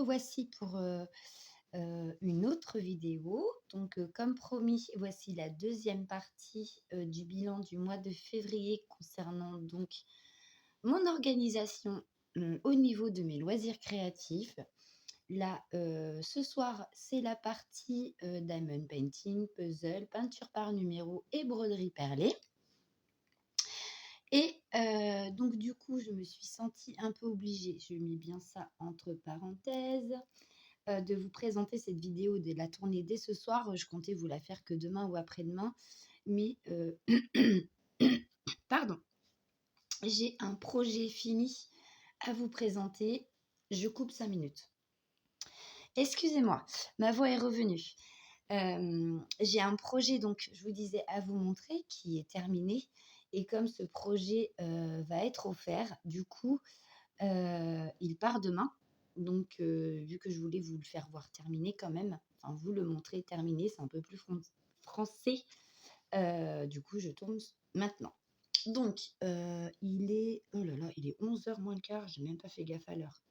revoici pour une autre vidéo. Donc, comme promis, voici la deuxième partie du bilan du mois de février concernant donc mon organisation au niveau de mes loisirs créatifs. Là, ce soir, c'est la partie diamond painting, puzzle, peinture par numéro et broderie perlée. Et donc du coup, je me suis sentie un peu obligée, je mets bien ça entre parenthèses, de vous présenter cette vidéo de la tournée dès ce soir. Je comptais vous la faire que demain ou après-demain, mais pardon, j'ai un projet fini à vous présenter. Je coupe 5 minutes. Excusez-moi, ma voix est revenue. J'ai un projet, donc je vous disais, à vous montrer qui est terminé. Et comme ce projet va être offert, du coup, il part demain. Donc, vu que je voulais vous le faire voir terminé quand même, enfin vous le montrer terminé, c'est un peu plus français. Du coup, je tourne maintenant. Donc, il est, oh là là, il est 11h moins le quart, j'ai même pas fait gaffe à l'heure.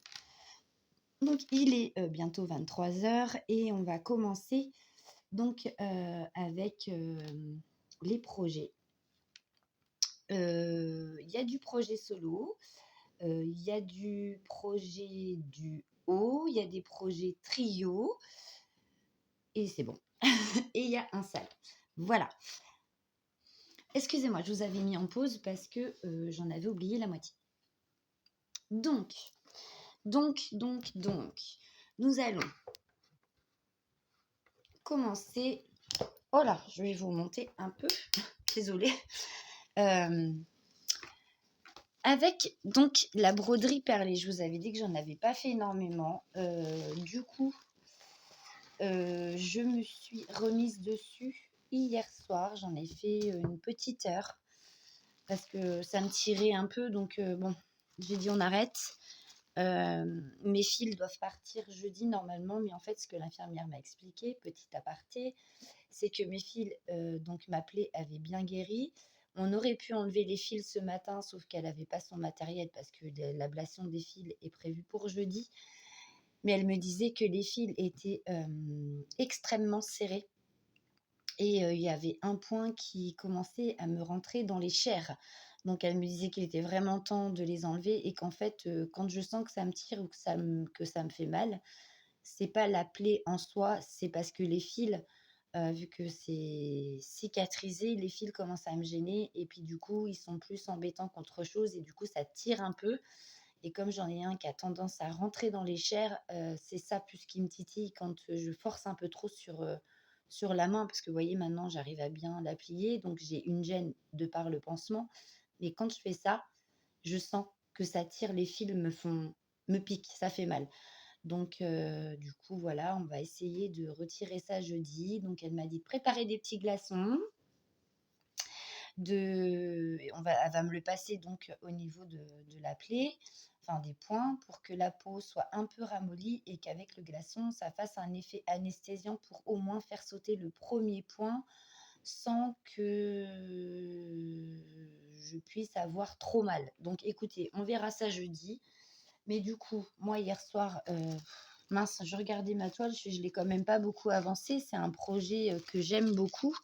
Donc, il est bientôt 23h et on va commencer donc avec les projets. Il y a du projet solo, il y a du projet duo, il y a des projets trio et c'est bon. Et il y a un seul. Voilà. Excusez-moi, je vous avais mis en pause parce que j'en avais oublié la moitié. Donc, nous allons commencer. Oh là, je vais vous monter un peu. Désolée. Avec donc la broderie perlée. Je vous avais dit que j'en avais pas fait énormément. Du coup, je me suis remise dessus hier soir. J'en ai fait une petite heure parce que ça me tirait un peu. Donc bon, j'ai dit on arrête. Mes fils doivent partir jeudi normalement, mais en fait ce que l'infirmière m'a expliqué, petit aparté, c'est que mes fils, donc ma plaie avait bien guéri. On aurait pu enlever les fils ce matin, sauf qu'elle n'avait pas son matériel parce que l'ablation des fils est prévue pour jeudi. Mais elle me disait que les fils étaient extrêmement serrés et il y avait un point qui commençait à me rentrer dans les chairs. Donc elle me disait qu'il était vraiment temps de les enlever et qu'en fait, quand je sens que ça me tire ou que ça me fait mal, c'est pas la plaie en soi, c'est parce que les fils, vu que c'est cicatrisé, les fils commencent à me gêner et puis du coup, ils sont plus embêtants qu'autre chose et du coup, ça tire un peu. Et comme j'en ai un qui a tendance à rentrer dans les chairs, c'est ça plus qui me titille quand je force un peu trop sur la main, parce que vous voyez, maintenant, j'arrive à bien la plier, donc j'ai une gêne de par le pansement. Mais quand je fais ça, je sens que ça tire, les fils me piquent, ça fait mal. Donc, du coup, voilà, on va essayer de retirer ça jeudi. Donc, elle m'a dit de préparer des petits glaçons. Elle va me le passer donc au niveau de la plaie, enfin des points, pour que la peau soit un peu ramollie et qu'avec le glaçon, ça fasse un effet anesthésiant pour au moins faire sauter le premier point sans que je puisse avoir trop mal. Donc, écoutez, on verra ça jeudi. Mais du coup, moi, hier soir, mince, je regardais ma toile, je l'ai quand même pas beaucoup avancé. C'est un projet que j'aime beaucoup.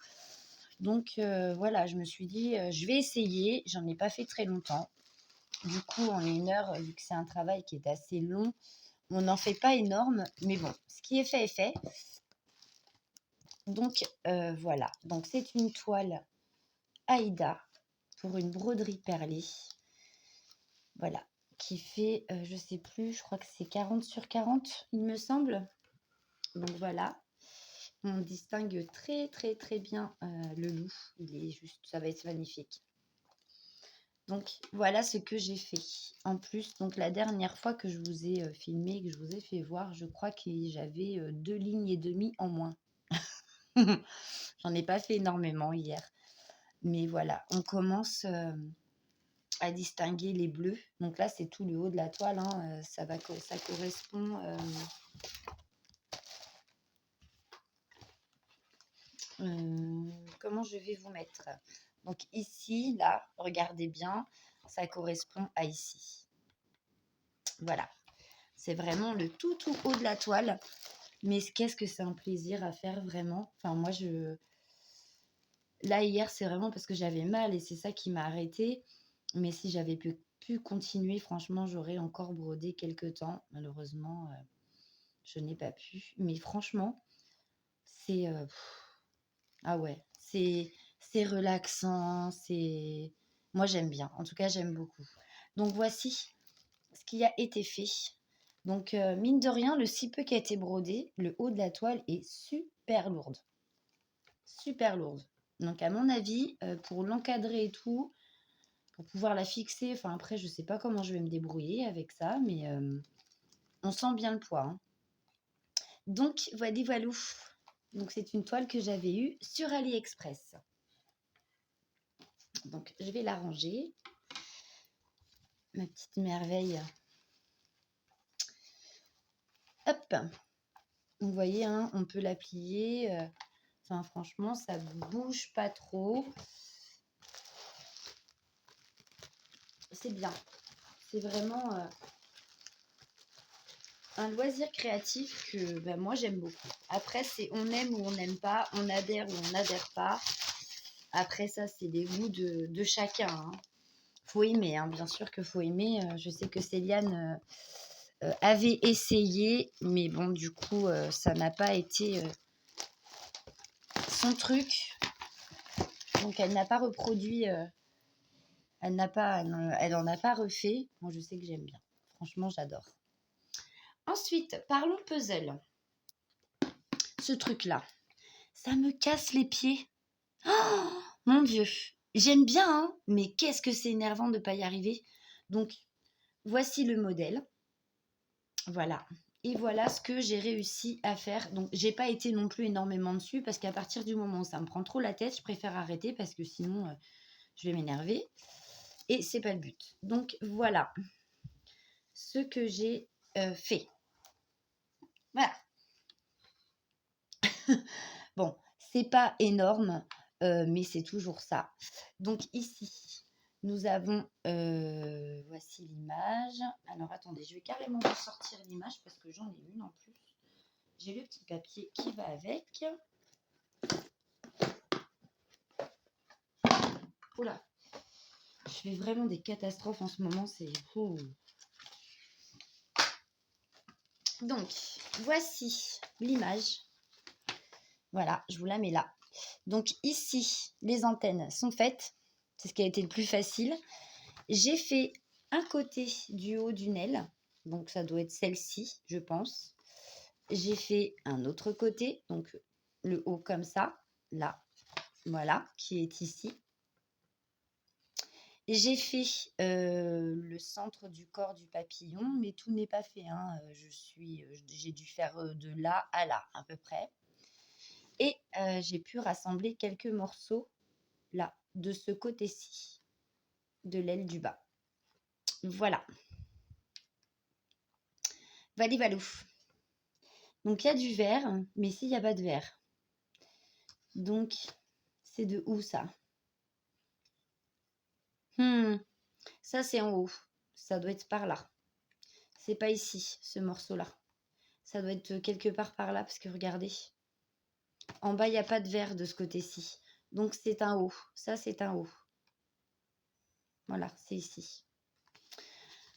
Donc, voilà, je me suis dit, je vais essayer. J'en ai pas fait très longtemps. Du coup, en 1 heure, vu que c'est un travail qui est assez long, on n'en fait pas énorme. Mais bon, ce qui est fait est fait. Donc, voilà. Donc, c'est une toile Aïda pour une broderie perlée. Voilà. Qui fait, je sais plus, je crois que c'est 40 sur 40, il me semble. Donc voilà, on distingue très très très bien le loup. Il est juste, ça va être magnifique. Donc voilà ce que j'ai fait. En plus, donc la dernière fois que je vous ai filmé, que je vous ai fait voir, je crois que j'avais 2 lignes et demie en moins. J'en ai pas fait énormément hier. Mais voilà, on commence à distinguer les bleus. Donc là, c'est tout le haut de la toile. Hein. Ça correspond... comment je vais vous mettre? Donc ici, là, regardez bien, ça correspond à ici. Voilà. C'est vraiment le tout haut de la toile. Mais qu'est-ce que c'est un plaisir à faire vraiment. Enfin, moi, là, hier, c'est vraiment parce que j'avais mal et c'est ça qui m'a arrêtée. Mais si j'avais pu continuer, franchement, j'aurais encore brodé quelques temps. Malheureusement, je n'ai pas pu. Mais franchement, c'est... ah ouais, c'est relaxant, c'est... Moi, j'aime bien. En tout cas, j'aime beaucoup. Donc, voici ce qui a été fait. Donc, mine de rien, le si peu qui a été brodé, le haut de la toile est super lourde. Super lourde. Donc, à mon avis, pour l'encadrer et tout, pour pouvoir la fixer, enfin après, je sais pas comment je vais me débrouiller avec ça, mais on sent bien le poids. Hein. Donc, voilà. Donc, c'est une toile que j'avais eue sur AliExpress. Donc, je vais la ranger. Ma petite merveille. Hop. Vous voyez, hein, on peut la plier. Enfin, franchement, ça bouge pas trop. C'est bien. C'est vraiment un loisir créatif que moi, j'aime beaucoup. Après, c'est on aime ou on n'aime pas, on adhère ou on n'adhère pas. Après, ça, c'est des goûts de chacun. Hein. Faut aimer, hein, bien sûr qu'il faut aimer. Je sais que Céliane avait essayé, mais bon, du coup, ça n'a pas été son truc. Donc, elle n'a pas reproduit, elle en a pas refait. Moi, je sais que j'aime bien. Franchement, j'adore. Ensuite, parlons puzzle. Ce truc-là, ça me casse les pieds. Oh, mon Dieu, j'aime bien, hein, mais qu'est-ce que c'est énervant de ne pas y arriver. Donc, voici le modèle. Voilà. Et voilà ce que j'ai réussi à faire. Donc, j'ai pas été non plus énormément dessus parce qu'à partir du moment où ça me prend trop la tête, je préfère arrêter parce que sinon, je vais m'énerver. Et c'est pas le but. Donc, voilà ce que j'ai fait. Voilà. Bon, c'est pas énorme, mais c'est toujours ça. Donc, ici, nous avons... voici l'image. Alors, attendez, je vais carrément ressortir l'image parce que j'en ai une en plus. J'ai le petit papier qui va avec. Oula, je fais vraiment des catastrophes en ce moment, c'est... Oh. Donc, voici l'image. Voilà, je vous la mets là. Donc ici, les antennes sont faites. C'est ce qui a été le plus facile. J'ai fait un côté du haut d'une aile. Donc ça doit être celle-ci, je pense. J'ai fait un autre côté, donc le haut comme ça, là, voilà, qui est ici. J'ai fait le centre du corps du papillon, mais tout n'est pas fait. Hein. J'ai dû faire de là à là, à peu près. Et j'ai pu rassembler quelques morceaux, là, de ce côté-ci, de l'aile du bas. Voilà. Valou. Donc, il y a du vert, mais ici, il n'y a pas de vert. Donc, c'est de où, ça? Ça, c'est en haut. Ça doit être par là. C'est pas ici, ce morceau-là. Ça doit être quelque part par là, parce que regardez. En bas, il n'y a pas de vert de ce côté-ci. Donc, c'est un haut. Ça, c'est un haut. Voilà, c'est ici.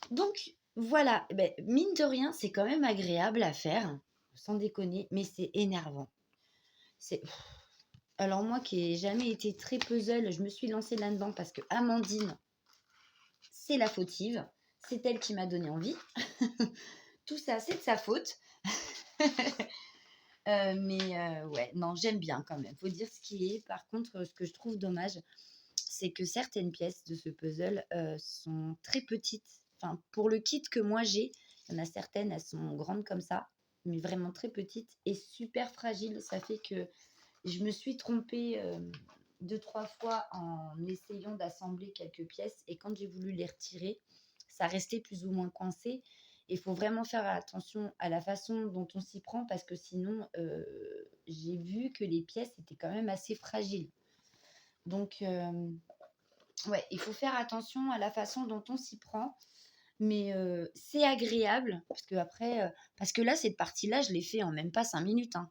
Donc, voilà. Ben, mine de rien, c'est quand même agréable à faire, sans déconner, mais c'est énervant. Alors, moi qui n'ai jamais été très puzzle, je me suis lancée là-dedans parce que Amandine, c'est la fautive. C'est elle qui m'a donné envie. Tout ça, c'est de sa faute. Ouais, non, j'aime bien quand même. Faut dire ce qui est. Par contre, ce que je trouve dommage, c'est que certaines pièces de ce puzzle sont très petites. Enfin, pour le kit que moi j'ai, il y en a certaines, elles sont grandes comme ça, mais vraiment très petites et super fragiles. Ça fait que je me suis trompée 2-3 fois en essayant d'assembler quelques pièces et quand j'ai voulu les retirer, ça restait plus ou moins coincé. Il faut vraiment faire attention à la façon dont on s'y prend parce que sinon, j'ai vu que les pièces étaient quand même assez fragiles. Donc, ouais, il faut faire attention à la façon dont on s'y prend. mais c'est agréable parce que là, cette partie-là, je l'ai fait en même pas 5 minutes, hein.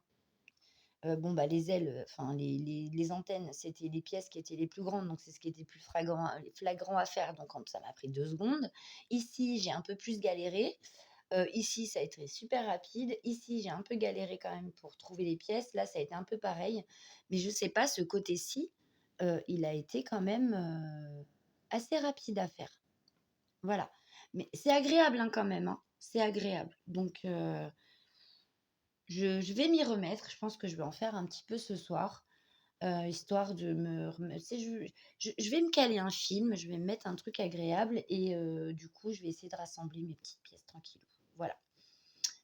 Bon, bah, les ailes, enfin les antennes, c'était les pièces qui étaient les plus grandes, donc c'est ce qui était plus flagrant à faire, donc ça m'a pris 2 secondes. Ici, j'ai un peu plus galéré. Ici, ça a été super rapide. Ici, j'ai un peu galéré quand même pour trouver les pièces. Là, ça a été un peu pareil. Mais je sais pas, ce côté-ci, il a été quand même, assez rapide à faire. Voilà. Mais c'est agréable, hein, quand même, hein. C'est agréable. Donc je vais m'y remettre. Je pense que je vais en faire un petit peu ce soir, histoire de me remet tu sais, je vais me caler un film, je vais me mettre un truc agréable et du coup, je vais essayer de rassembler mes petites pièces tranquillou. Voilà.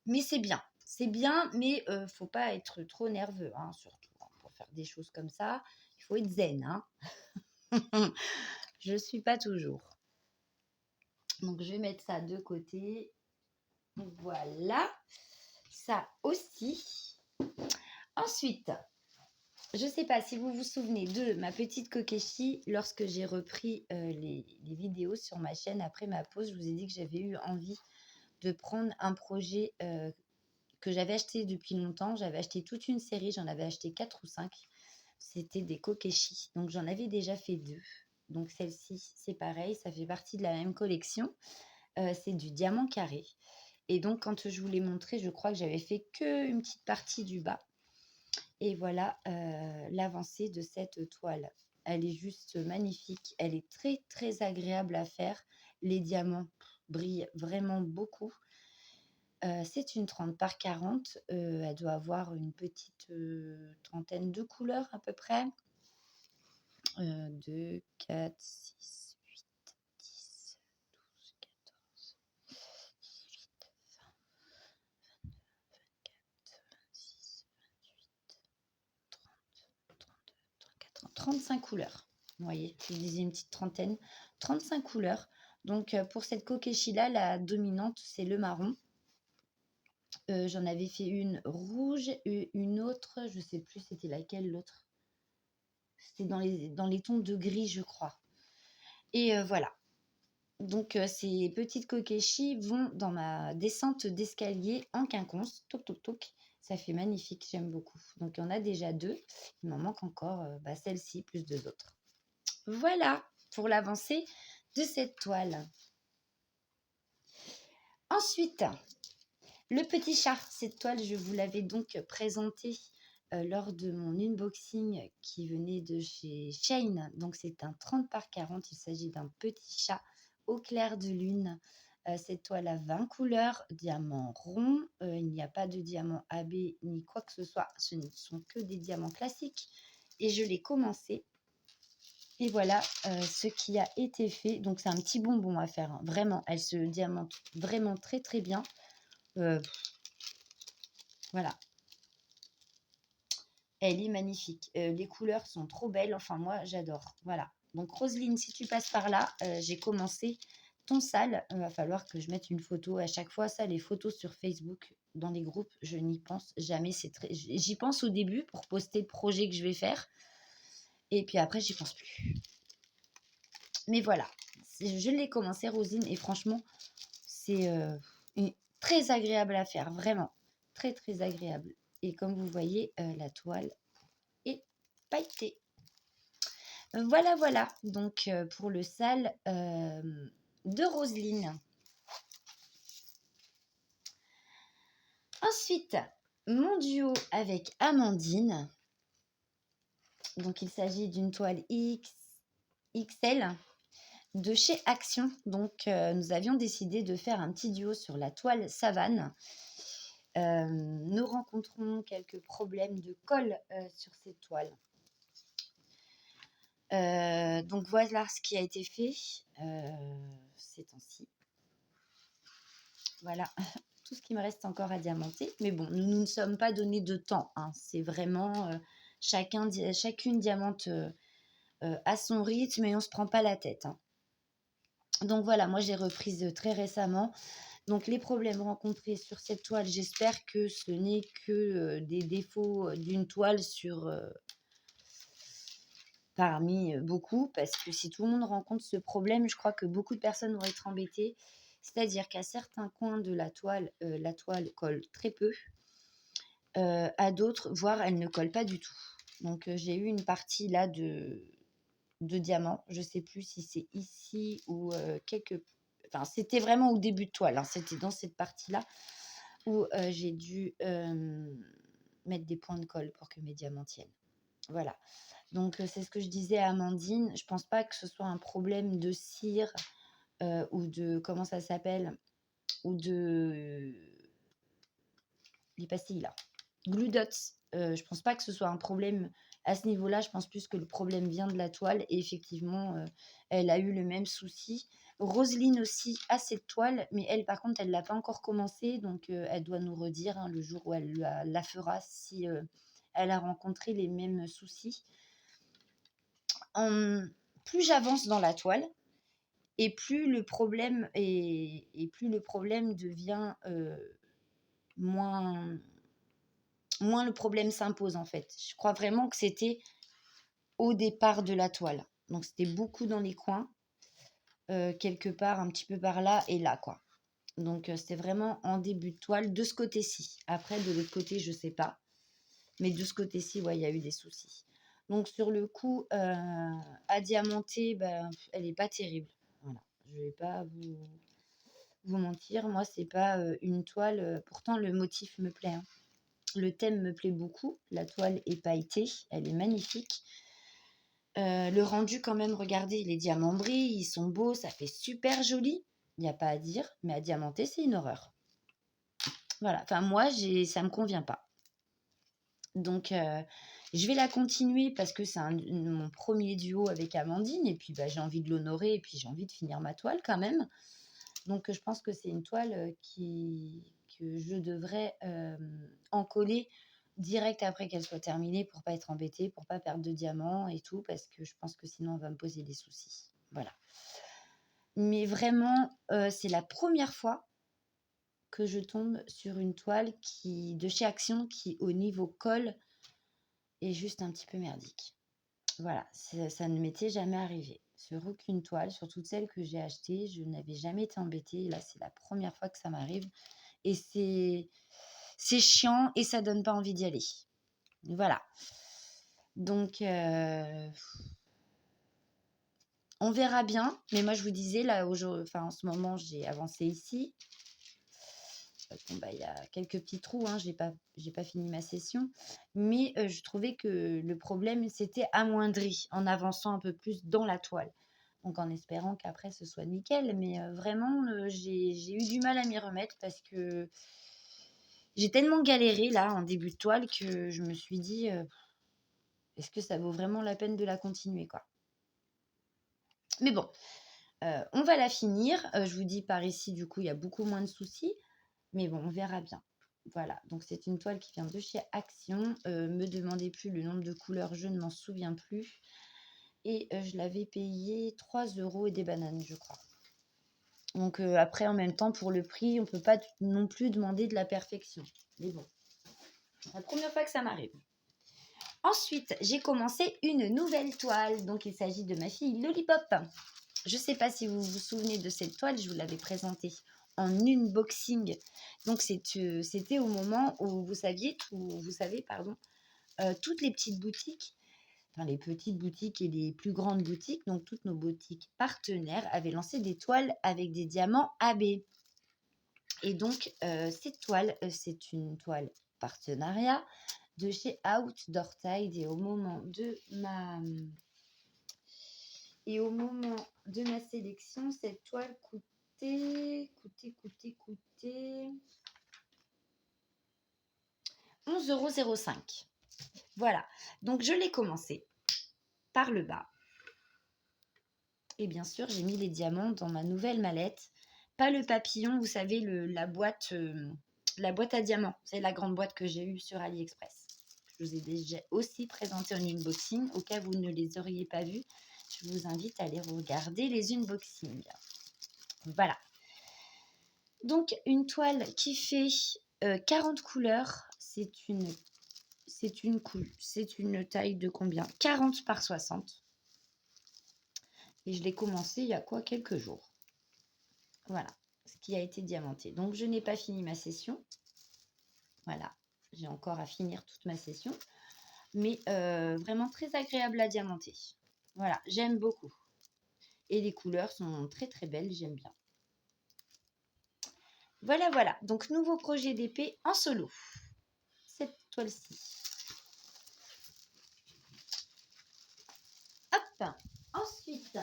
Mais c'est bien, mais faut pas être trop nerveux, hein, surtout, hein, pour faire des choses comme ça. Il faut être zen, hein. Je suis pas toujours. Donc je vais mettre ça de côté. Voilà, ça aussi. Ensuite, je ne sais pas si vous vous souvenez de ma petite Kokeshi lorsque j'ai repris les vidéos sur ma chaîne après ma pause. Je vous ai dit que j'avais eu envie de prendre un projet que j'avais acheté depuis longtemps. J'avais acheté toute une série, j'en avais acheté 4 ou 5. C'était des Kokeshi. Donc j'en avais déjà fait 2. Donc celle-ci, c'est pareil, ça fait partie de la même collection. C'est du diamant carré. Et donc quand je vous l'ai montré, je crois que j'avais fait qu'une petite partie du bas. Et voilà l'avancée de cette toile. Elle est juste magnifique. Elle est très, très agréable à faire. Les diamants brillent vraiment beaucoup. C'est une 30 par 40. Elle doit avoir une petite trentaine de couleurs à peu près. 2, 4, 6, 8, 10, 12, 14, 18, 20, 22, 24, 26, 28, 30, 32, 34, 35 couleurs. Vous voyez, je vous disais une petite trentaine. 35 couleurs. Donc, pour cette Kokeshi-là, la dominante, c'est le marron. J'en avais fait une rouge et une autre, je ne sais plus c'était laquelle l'autre. C'était dans les tons de gris, je crois. Et voilà. Donc, ces petites Kokeshi vont dans ma descente d'escalier en quinconce. Toc, toc, toc. Ça fait magnifique, j'aime beaucoup. Donc, il y en a déjà 2. Il m'en manque encore celle-ci, plus 2 autres. Voilà pour l'avancée de cette toile. Ensuite, le petit chat. Cette toile, je vous l'avais donc présentée lors de mon unboxing qui venait de chez Shane. Donc, c'est un 30 par 40. Il s'agit d'un petit chat au clair de lune. Cette toile a 20 couleurs, diamant rond. Il n'y a pas de diamant AB ni quoi que ce soit. Ce ne sont que des diamants classiques. Et je l'ai commencé. Et voilà ce qui a été fait. Donc, c'est un petit bonbon à faire, hein. Vraiment, elle se diamante vraiment très, très bien. Voilà. Elle est magnifique. Les couleurs sont trop belles. Enfin, moi, j'adore. Voilà. Donc, Roselyne, si tu passes par là, j'ai commencé ton sale. Il va falloir que je mette une photo. À chaque fois, ça, les photos sur Facebook, dans les groupes, je n'y pense jamais. J'y pense au début pour poster le projet que je vais faire. Et puis après, j'y pense plus. Mais voilà. Je l'ai commencé, Roselyne. Et franchement, c'est très agréable à faire. Vraiment. Très, très agréable. Et comme vous voyez, la toile est pailletée. Voilà, voilà, donc pour le sale de Roselyne. Ensuite, mon duo avec Amandine. Donc, il s'agit d'une toile XL de chez Action. Donc, nous avions décidé de faire un petit duo sur la toile Savane. Nous rencontrons quelques problèmes de colle sur cette toile. Donc voilà ce qui a été fait ces temps-ci. Voilà tout ce qui me reste encore à diamanter. Mais bon, nous ne sommes pas donné de temps, hein. C'est vraiment chacune diamante à son rythme et on ne se prend pas la tête, hein. Donc voilà, moi j'ai reprise très récemment. Donc les problèmes rencontrés sur cette toile, j'espère que ce n'est que des défauts d'une toile parmi beaucoup, parce que si tout le monde rencontre ce problème, je crois que beaucoup de personnes vont être embêtées. C'est-à-dire qu'à certains coins de la toile colle très peu, à d'autres, voire elle ne colle pas du tout. Donc j'ai eu une partie là de diamant. Je sais plus si c'est ici ou enfin, c'était vraiment au début de toile, hein. C'était dans cette partie-là où j'ai dû mettre des points de colle pour que mes diamants tiennent. Voilà. Donc c'est ce que je disais à Amandine. Je pense pas que ce soit un problème de cire ou de comment ça s'appelle, ou de les pastilles là, Glue Dots. Je pense pas que ce soit un problème à ce niveau-là. Je pense plus que le problème vient de la toile. Et effectivement, elle a eu le même souci. Roselyne aussi a cette toile, mais elle, par contre, elle l'a pas encore commencé. Donc, elle doit nous redire le jour où elle la fera si elle a rencontré les mêmes soucis. Plus j'avance dans la toile, et plus le problème devient moins le problème s'impose en fait. Je crois vraiment que c'était au départ de la toile. Donc c'était beaucoup dans les coins, quelque part, un petit peu par là et là, quoi. Donc c'était vraiment en début de toile, de ce côté-ci. Après, de l'autre côté, je sais pas. Mais de ce côté-ci, ouais, il y a eu des soucis. Donc sur le coup, à diamanter, ben, elle n'est pas terrible. Voilà. Je vais pas vous mentir. Moi, c'est pas une toile. Pourtant, le motif me plaît, hein. Le thème me plaît beaucoup. La toile est pailletée. Elle est magnifique. Le rendu quand même, regardez, les diamants brillent, ils sont beaux, ça fait super joli. Il n'y a pas à dire. Mais à diamanter, c'est une horreur. Voilà. Enfin, moi, ça me convient pas. Donc, je vais la continuer parce que c'est mon premier duo avec Amandine. Et puis, bah, j'ai envie de l'honorer. Et puis, j'ai envie de finir ma toile quand même. Donc, je pense que c'est une toile que je devrais encoller direct après qu'elle soit terminée pour pas être embêtée, pour pas perdre de diamants et tout, parce que je pense que sinon, on va me poser des soucis. Voilà. Mais vraiment, c'est la première fois que je tombe sur une toile de chez Action qui, au niveau colle, est juste un petit peu merdique. Voilà, ça ne m'était jamais arrivé. Sur aucune toile, sur toutes celles que j'ai achetées, je n'avais jamais été embêtée. Là, c'est la première fois que ça m'arrive. Et c'est chiant et ça donne pas envie d'y aller. Voilà. Donc, on verra bien. Mais moi, je vous disais, là, en ce moment, j'ai avancé ici. Bon, bah, il y a quelques petits trous, hein, j'ai pas fini ma session. Mais je trouvais que le problème s'était amoindri en avançant un peu plus dans la toile. Donc en espérant qu'après ce soit nickel. Mais vraiment, j'ai eu du mal à m'y remettre parce que j'ai tellement galéré là en début de toile que je me suis dit est-ce que ça vaut vraiment la peine de la continuer, quoi. Mais bon, on va la finir. Je vous dis par ici, du coup, il y a beaucoup moins de soucis. Mais bon, on verra bien. Voilà, donc c'est une toile qui vient de chez Action. Me demandez plus le nombre de couleurs, je ne m'en souviens plus. Et je l'avais payé 3 € et des bananes, je crois. Donc après, en même temps, pour le prix, on ne peut pas non plus demander de la perfection. Mais bon, c'est la première fois que ça m'arrive. Ensuite, j'ai commencé une nouvelle toile. Donc il s'agit de ma fille Lollipop. Je ne sais pas si vous vous souvenez de cette toile, je vous l'avais présentée en unboxing. Donc c'était au moment où vous savez, toutes les petites boutiques, enfin les petites boutiques et les plus grandes boutiques, donc toutes nos boutiques partenaires avaient lancé des toiles avec des diamants AB. Et donc cette toile, c'est une toile partenariat de chez Outdoor Tide. Et au moment de ma sélection, cette toile coûtait 11,05 €. Voilà, donc je l'ai commencé par le bas. Et bien sûr, j'ai mis les diamants dans ma nouvelle mallette. Pas le papillon, vous savez, la boîte à diamants. C'est la grande boîte que j'ai eue sur AliExpress. Je vous ai déjà aussi présenté en unboxing. Au cas où vous ne les auriez pas vus, je vous invite à aller regarder les unboxings. Voilà. Donc, une toile qui fait 40 couleurs, c'est une taille de combien? 40 par 60. Et je l'ai commencé il y a quelques jours. Voilà. Ce qui a été diamanté. Donc, je n'ai pas fini ma session. Voilà, j'ai encore à finir toute ma session. Mais vraiment très agréable à diamanter. Voilà, j'aime beaucoup. Et les couleurs sont très très belles, j'aime bien. Voilà, voilà. Donc, nouveau projet d'épée en solo. Cette toile-ci. Hop. Ensuite,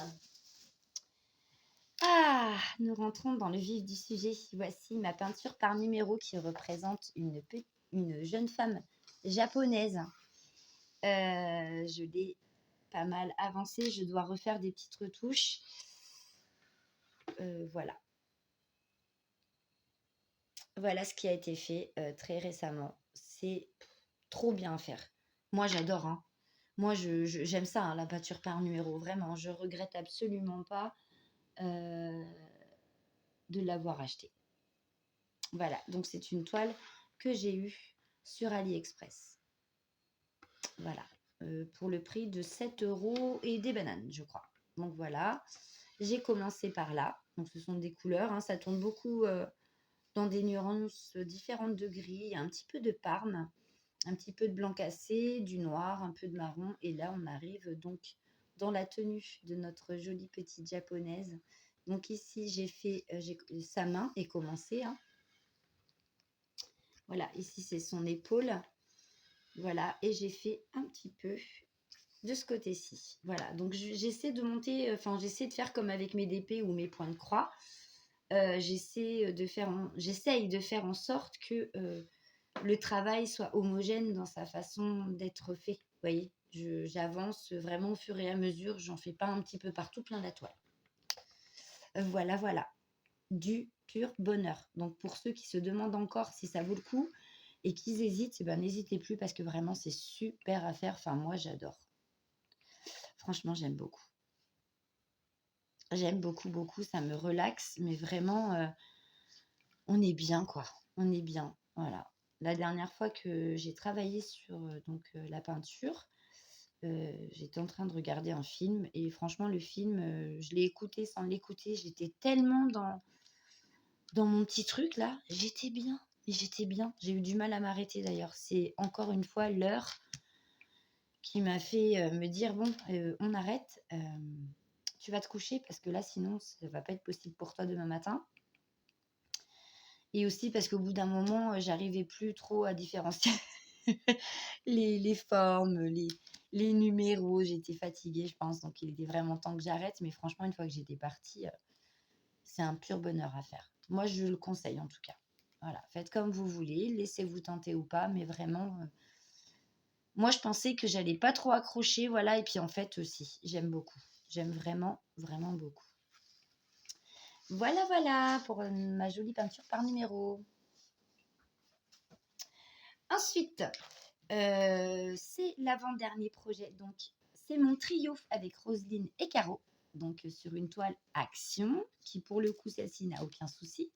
nous rentrons dans le vif du sujet. Voici ma peinture par numéro qui représente une jeune femme japonaise. Je l'ai pas mal avancée. Je dois refaire des petites retouches. Voilà. Voilà ce qui a été fait très récemment. C'est trop bien à faire. Moi, j'adore. Hein. Moi, j'aime ça, hein, la peinture par numéro. Vraiment, je regrette absolument pas de l'avoir acheté. Voilà, donc c'est une toile que j'ai eue sur AliExpress. Voilà, pour le prix de 7 € et des bananes, je crois. Donc voilà, j'ai commencé par là. Donc ce sont des couleurs, hein, ça tourne beaucoup dans des nuances différentes de gris, un petit peu de parme, un petit peu de blanc cassé, du noir, un peu de marron. Et là, on arrive donc dans la tenue de notre jolie petite japonaise. Donc ici, j'ai fait, sa main est commencée. Hein. Voilà, ici, c'est son épaule. Voilà, et j'ai fait un petit peu de ce côté-ci. Voilà, donc j'essaie de monter, j'essaie de faire comme avec mes DP ou mes points de croix. J'essaye de faire en sorte que le travail soit homogène dans sa façon d'être fait. Vous voyez, j'avance vraiment au fur et à mesure. J'en fais pas un petit peu partout plein la toile. Voilà, voilà. Du pur bonheur. Donc, pour ceux qui se demandent encore si ça vaut le coup et qu'ils hésitent, eh ben, n'hésitez plus parce que vraiment, c'est super à faire. Enfin, moi, j'adore. Franchement, j'aime beaucoup. J'aime beaucoup, beaucoup. Ça me relaxe, mais vraiment, on est bien, quoi. On est bien. Voilà. La dernière fois que j'ai travaillé sur la peinture, j'étais en train de regarder un film et franchement, le film, je l'ai écouté sans l'écouter. J'étais tellement dans mon petit truc là. J'étais bien. J'étais bien. J'ai eu du mal à m'arrêter d'ailleurs. C'est encore une fois l'heure qui m'a fait me dire bon, on arrête. Tu vas te coucher parce que là, sinon, ça va pas être possible pour toi demain matin. Et aussi parce qu'au bout d'un moment, j'arrivais plus trop à différencier les formes, les numéros. J'étais fatiguée, je pense. Donc, il était vraiment temps que j'arrête. Mais franchement, une fois que j'étais partie, c'est un pur bonheur à faire. Moi, je le conseille en tout cas. Voilà, faites comme vous voulez. Laissez-vous tenter ou pas. Mais vraiment, moi, je pensais que j'allais pas trop accrocher. Voilà. Et puis, en fait, si, j'aime beaucoup. J'aime vraiment, vraiment beaucoup. Voilà, voilà pour ma jolie peinture par numéro. Ensuite, c'est l'avant-dernier projet. Donc, c'est mon trio avec Roselyne et Caro. Donc, sur une toile action, qui pour le coup, celle-ci n'a aucun souci.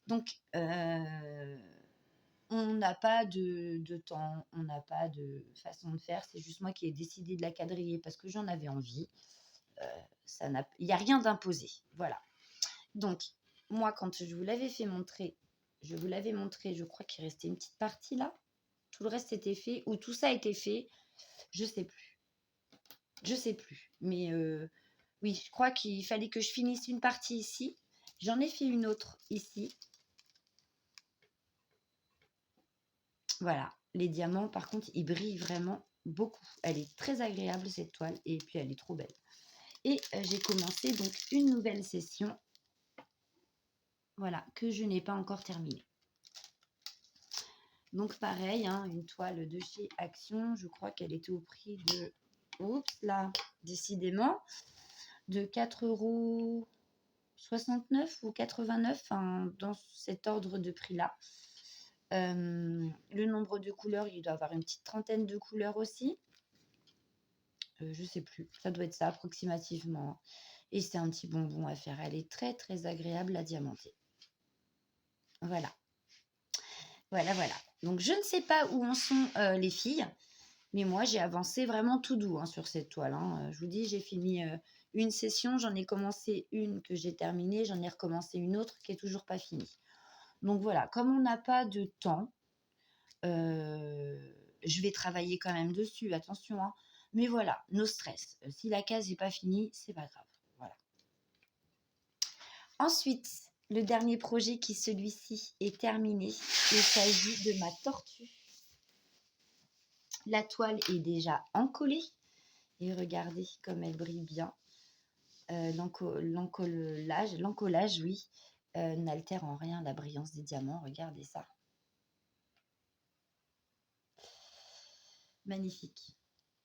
Donc, on n'a pas de temps, on n'a pas de façon de faire. C'est juste moi qui ai décidé de la quadriller parce que j'en avais envie. Il n'y a rien d'imposé. Voilà. Donc, moi, quand je vous l'avais fait montrer, je crois qu'il restait une petite partie là. Tout le reste était fait, ou tout ça a été fait, je sais plus. Je sais plus. Mais oui, je crois qu'il fallait que je finisse une partie ici. J'en ai fait une autre ici. Voilà. Les diamants, par contre, ils brillent vraiment beaucoup. Elle est très agréable, cette toile, et puis elle est trop belle. Et j'ai commencé donc une nouvelle session. Voilà, que je n'ai pas encore terminée. Donc pareil, hein, une toile de chez Action. Je crois qu'elle était au prix de... Oups, là, décidément. De 4,69 € ou 89, hein, dans cet ordre de prix-là. Le nombre de couleurs, il doit avoir une petite trentaine de couleurs aussi. Je sais plus, ça doit être ça approximativement. Et c'est un petit bonbon à faire. Elle est très très agréable à diamanter. Voilà. Voilà, voilà. Donc je ne sais pas où en sont les filles. Mais moi, j'ai avancé vraiment tout doux hein, sur cette toile. Hein. Je vous dis, j'ai fini une session, j'en ai commencé une que j'ai terminée, j'en ai recommencé une autre qui est toujours pas finie. Donc voilà, comme on n'a pas de temps, je vais travailler quand même dessus, attention. Hein. Mais voilà, no stress. Si la case n'est pas finie, c'est pas grave. Voilà. Ensuite, le dernier projet qui, celui-ci, est terminé. Il s'agit de ma tortue. La toile est déjà encollée. Et regardez comme elle brille bien. L'encollage, oui, n'altère en rien la brillance des diamants. Regardez ça. Magnifique.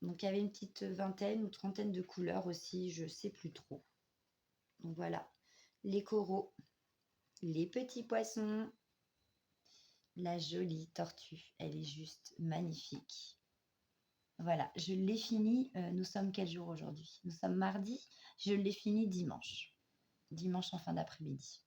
Donc, il y avait une petite vingtaine ou trentaine de couleurs aussi, je ne sais plus trop. Donc, voilà. Les coraux, les petits poissons, la jolie tortue. Elle est juste magnifique. Voilà, je l'ai fini. Nous sommes quel jour aujourd'hui? Nous sommes mardi. Je l'ai fini dimanche. Dimanche en fin d'après-midi.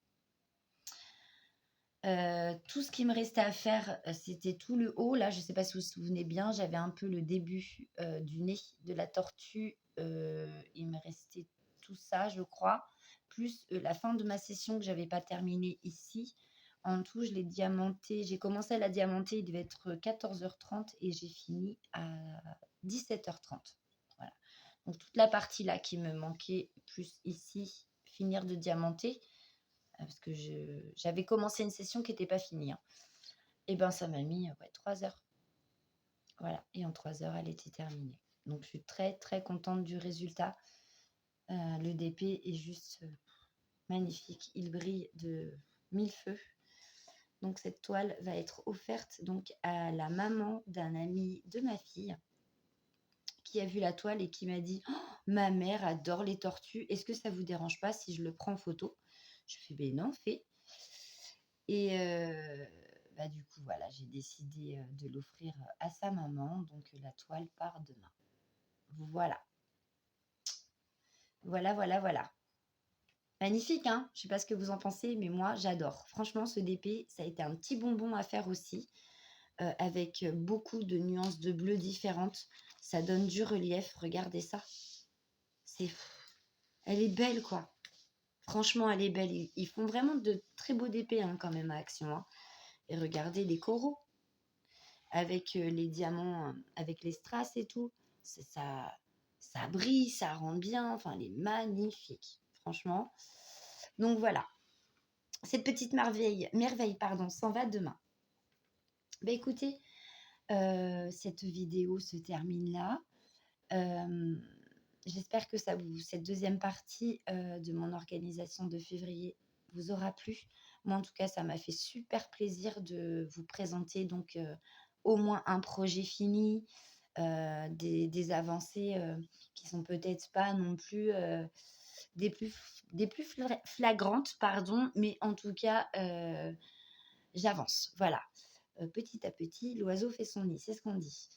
Tout ce qui me restait à faire, c'était tout le haut. Là, je ne sais pas si vous vous souvenez bien, j'avais un peu le début du nez de la tortue. Il me restait tout ça, je crois, plus la fin de ma session que je n'avais pas terminée ici. En tout, je l'ai diamanté. J'ai commencé à la diamanter, il devait être 14h30 et j'ai fini à 17h30. Voilà. Donc, toute la partie là qui me manquait, plus ici, finir de diamanter parce que j'avais commencé une session qui n'était pas finie. Hein. Et ben ça m'a mis 3 heures. Voilà, et en 3 heures, elle était terminée. Donc je suis très très contente du résultat. Le DP est juste magnifique. Il brille de 1000 feux. Donc cette toile va être offerte donc à la maman d'un ami de ma fille qui a vu la toile et qui m'a dit oh, ma mère adore les tortues. Est-ce que ça vous dérange pas si je le prends en photo? Je fais ben non, fais. Et du coup, voilà, j'ai décidé de l'offrir à sa maman. Donc, la toile part demain. Voilà. Voilà, voilà, voilà. Magnifique, hein? Je sais pas ce que vous en pensez, mais moi, j'adore. Franchement, ce DP, ça a été un petit bonbon à faire aussi, avec beaucoup de nuances de bleu différentes. Ça donne du relief. Regardez ça. Elle est belle, quoi. Franchement, elle est belle. Ils font vraiment de très beaux DP hein, quand même à Action. Hein. Et regardez les coraux. Avec les diamants, avec les strass et tout. Ça brille, ça rend bien. Enfin, elle est magnifique, franchement. Donc voilà, cette petite merveille s'en va demain. Bah écoutez, cette vidéo se termine là. J'espère que cette deuxième partie de mon organisation de février vous aura plu. Moi, en tout cas, ça m'a fait super plaisir de vous présenter donc au moins un projet fini, des avancées qui sont peut-être pas non plus des plus flagrantes, pardon, mais en tout cas, j'avance. Voilà. Petit à petit, l'oiseau fait son nid, c'est ce qu'on dit.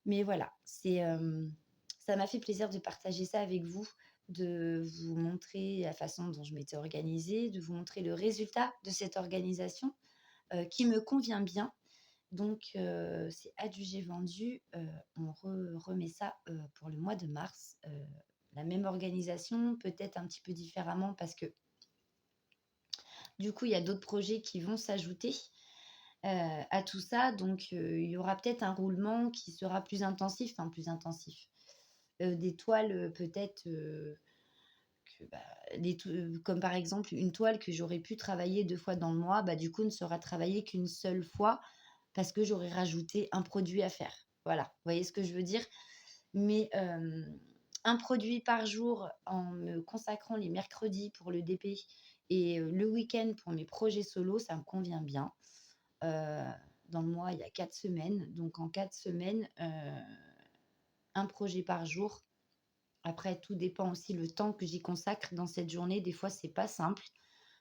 Mais voilà, ça m'a fait plaisir de partager ça avec vous, de vous montrer la façon dont je m'étais organisée, de vous montrer le résultat de cette organisation qui me convient bien. Donc, c'est adjugé vendu. On remet ça pour le mois de mars. La même organisation, peut-être un petit peu différemment parce que du coup, il y a d'autres projets qui vont s'ajouter à tout ça. Donc, il y aura peut-être un roulement qui sera plus intensif, des toiles peut-être comme par exemple une toile que j'aurais pu travailler 2 fois dans le mois, du coup ne sera travaillée qu'une seule fois parce que j'aurais rajouté un produit à faire. Voilà, vous voyez ce que je veux dire? Mais un produit par jour en me consacrant les mercredis pour le DP et le week-end pour mes projets solo, ça me convient bien. Dans le mois, il y a 4 semaines. Donc en 4 semaines, un projet par jour. Après, tout dépend aussi le temps que j'y consacre dans cette journée. Des fois, c'est pas simple.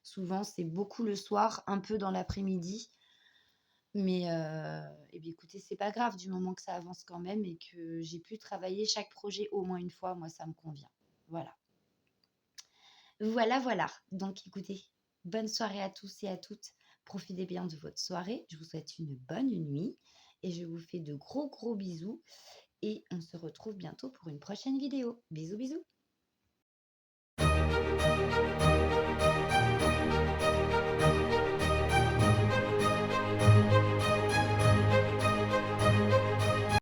Souvent, c'est beaucoup le soir, un peu dans l'après-midi. Mais écoutez, c'est pas grave du moment que ça avance quand même et que j'ai pu travailler chaque projet au moins une fois. Moi, ça me convient. Voilà. Voilà, voilà. Donc, écoutez, bonne soirée à tous et à toutes. Profitez bien de votre soirée. Je vous souhaite une bonne nuit et je vous fais de gros, gros bisous. et on se retrouve bientôt pour une prochaine vidéo. Bisous bisous.